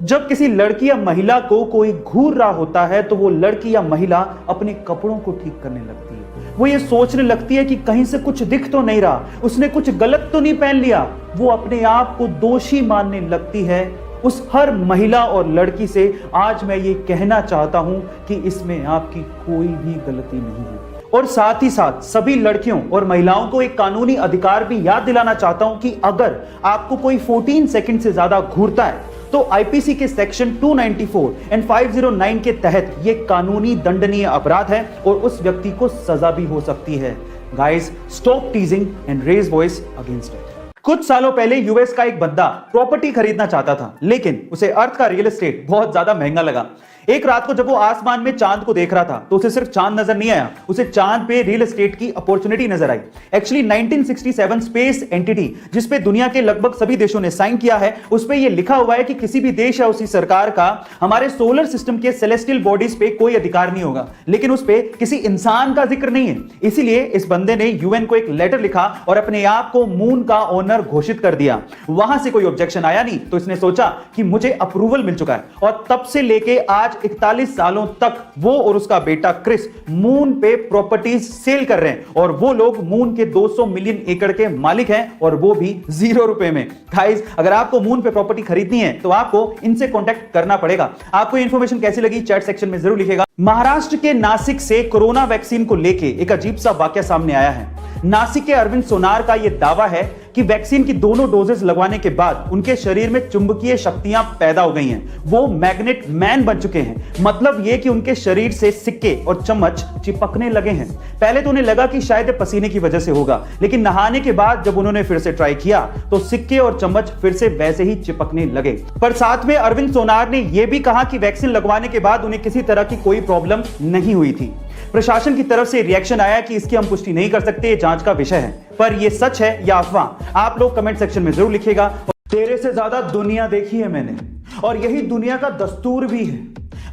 जब किसी लड़की या महिला को कोई घूर रहा होता है तो वो लड़की या महिला अपने कपड़ों को ठीक करने लगती है। वो ये सोचने लगती है कि कहीं से कुछ दिख तो नहीं रहा, उसने कुछ गलत तो नहीं पहन लिया। वो अपने आप को दोषी मानने लगती है। उस हर महिला और लड़की से आज मैं ये कहना चाहता हूं कि इसमें आपकी कोई भी गलती नहीं है। और साथ ही साथ सभी लड़कियों और महिलाओं को एक कानूनी अधिकार भी याद दिलाना चाहता हूं कि अगर आपको कोई 14 सेकंड से ज्यादा घूरता है तो आईपीसी के सेक्शन 294 एंड 509 के तहत यह कानूनी दंडनीय अपराध है और उस व्यक्ति को सजा भी हो सकती है। Guys, stop teasing and raise voice against it. कुछ सालों पहले यूएस का एक बंदा प्रॉपर्टी खरीदना चाहता था, लेकिन उसे अर्थ का रियल एस्टेट बहुत ज्यादा महंगा लगा। एक रात को जब वो आसमान में चांद को देख रहा था तो उसे सिर्फ चांद नजर नहीं आया, उसे चांद पे रियल एस्टेट की अपॉर्चुनिटी नजर आई। एक्चुअली 1967 स्पेस एंटिटी, जिस पे दुनिया के लगभग सभी देशों ने साइन किया है, उस पे ये लिखा हुआ है कि किसी भी देश या उसी सरकार का हमारे सोलर सिस्टम के सेलेस्टियल बॉडीज पे कोई अधिकार नहीं होगा, लेकिन उस पे किसी इंसान का जिक्र नहीं है। इसीलिए इस बंदे ने यूएन को एक लेटर लिखा और अपने आप को मून का ओनर घोषित कर दिया। वहां से कोई ऑब्जेक्शन आया नहीं, तो इसने सोचा कि मुझे अप्रूवल मिल चुका है। और तब से लेके आज 41 सालों तक वो और उसका बेटा क्रिस मून पे प्रॉपर्टीज सेल कर रहे हैं और वो लोग मून के 200 मिलियन एकड़ के मालिक हैं, और वो भी 0 रुपए में। गाइस, अगर आपको मून पे प्रॉपर्टी खरीदनी है तो आपको इनसे कांटेक्ट करना पड़ेगा। आपको इंफॉर्मेशन कैसी लगी चैट सेक्शन में जरूर लिखिएगा। महाराष्ट्र के नासिक से कोरोना वैक्सीन को लेके एक अजीब सा वाकया सामने आया है। नासिक के अरविंद सोनार का यह दावा है कि वैक्सीन की दोनों डोजेस लगवाने के बाद उनके शरीर में चुंबकीय शक्तियां पैदा हो गई हैं। वो मैग्नेट मैन बन चुके हैं। मतलब यह कि उनके शरीर से सिक्के और चम्मच चिपकने लगे हैं। पहले तो उन्हें लगा कि शायद पसीने की वजह से होगा, लेकिन नहाने के बाद जब उन्होंने फिर से ट्राई किया तो सिक्के और चम्मच फिर से वैसे ही चिपकने लगे। पर साथ में अरविंद सोनार ने यह भी कहा कि वैक्सीन लगवाने के बाद उन्हें किसी तरह की कोई प्रॉब्लम नहीं हुई थी। प्रशासन की तरफ से रिएक्शन आया कि इसकी हम पुष्टि नहीं कर सकते, जांच का विषय है। पर यह सच है या अफवाह, आप लोग कमेंट सेक्शन में जरूर लिखिएगा। तेरे से ज्यादा दुनिया देखी है मैंने, और यही दुनिया का दस्तूर भी है।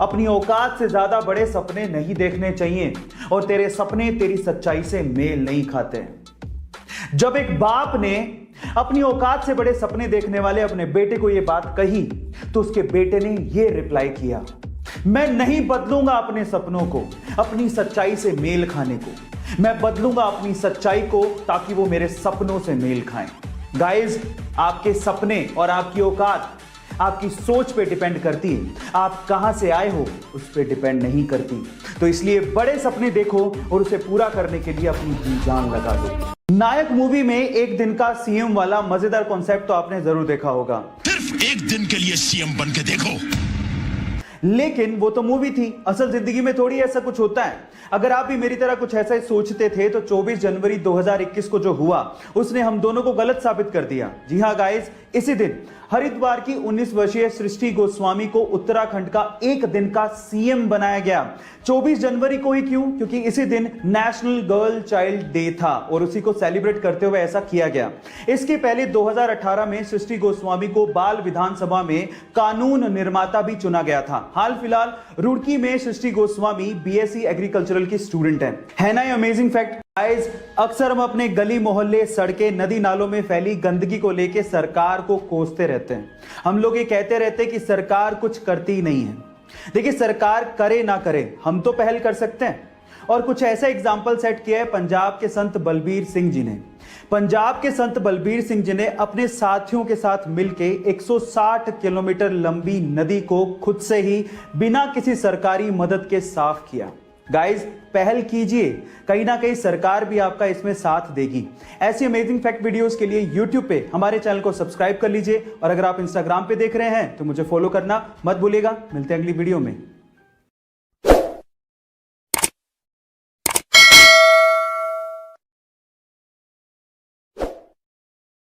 अपनी औकात से ज्यादा बड़े सपने नहीं देखने चाहिए, और तेरे सपने तेरी सच्चाई से मेल नहीं खाते। जब एक बाप ने अपनी औकात से बड़े सपने देखने वाले अपने बेटे को यह बात कही तो उसके बेटे ने यह रिप्लाई किया, मैं नहीं बदलूंगा अपने सपनों को अपनी सच्चाई से मेल खाने को। मैं बदलूंगा अपनी सच्चाई को ताकि वो मेरे सपनों से मेल खाएं। गाइस, आपके सपने और आपकी औकात आपकी सोच पे डिपेंड करती है। आप कहां से आए हो उस पे डिपेंड नहीं करती। तो इसलिए बड़े सपने देखो और उसे पूरा करने के लिए अपनी जी जान लगा दो। नायक मूवी में एक दिन का सीएम वाला मजेदार कॉन्सेप्ट तो आपने जरूर देखा होगा। सिर्फ एक दिन के लिए सीएम बन के देखो। लेकिन वो तो मूवी थी, असल जिंदगी में थोड़ी ऐसा कुछ होता है। अगर आप भी मेरी तरह कुछ ऐसा ही सोचते थे तो 24 जनवरी 2021 को जो हुआ उसने हम दोनों को गलत साबित कर दिया। जी हां गाइस, इसी दिन हरिद्वार की 19 वर्षीय सृष्टि गोस्वामी को उत्तराखंड का एक दिन का सीएम बनाया गया। 24 जनवरी को ही क्यों? क्योंकि इसी दिन नेशनल गर्ल चाइल्ड डे था और उसी को सेलिब्रेट करते हुए ऐसा किया गया। इसके पहले 2018 में सृष्टि गोस्वामी को बाल विधानसभा में कानून निर्माता भी चुना गया था। हाल फिलहाल रुड़की में सृष्टि गोस्वामी बीएससी एग्रीकल्चरल की स्टूडेंट है ना ये अमेजिंग फैक्ट। गाइस, अक्सर हम अपने गली मोहल्ले, सड़कें, नदी नालों में फैली गंदगी को लेकर सरकार को कोसते रहते हैं। हम लोग ये कहते रहते हैं कि सरकार कुछ करती ही नहीं है। देखिए, सरकार करे ना करे, हम तो पहल कर सकते हैं। और कुछ ऐसा एग्जाम्पल सेट किया है पंजाब के संत बलबीर सिंह जी ने। पंजाब के संत बलबीर सिंह जी ने अपने साथियों के साथ मिलकर 160 किलोमीटर लंबी नदी को खुद से ही बिना किसी सरकारी मदद के साफ किया। गाइस, पहल कीजिए, कहीं ना कहीं सरकार भी आपका इसमें साथ देगी। ऐसी अमेजिंग फैक्ट वीडियोस के लिए YouTube पे हमारे चैनल को सब्सक्राइब कर लीजिए, और अगर आप Instagram पे देख रहे हैं तो मुझे फॉलो करना मत भूलिएगा। मिलते हैं अगली वीडियो में।